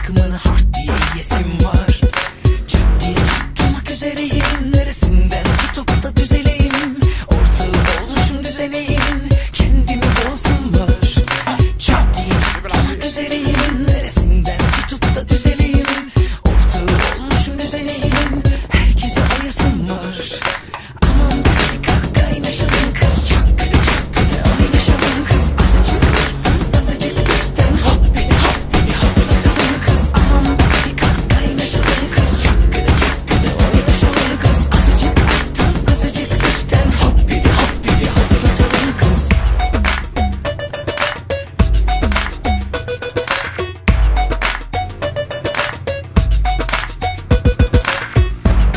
takımını hard diye yesim var. Ciddiye tutmak üzereyim, neresinden tutup da düzeleyim. Ortağı olmuşum düzeneyim, kendimi boğazım var. Çat diye tutmak üzereyim, neresinden tutup da düzeleyim. Ortağı olmuşum düzeneyim, herkese ayasım var. Aman hadi kalk kaynaşalım kız, çakkıdı çakkıdı oynaşalım kız. Azıcık alttan azıcık üstten hop beni hoplatalım kız. Aman hadi kalk kaynaşalım kız, çakkıdı çakkıdı oynaşalım kız. Azıcık alttan azıcık üstten hop beni hoplatalım kız.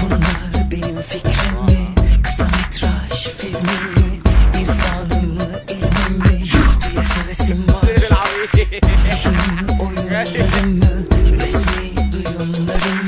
Bunlar benim fikrim mi? Kısa metraj filmim mi? İrfanım mı, ilmim mi? Yuh diye sövesim var. Zihin oyunlarım mı? Resmi duyumlarım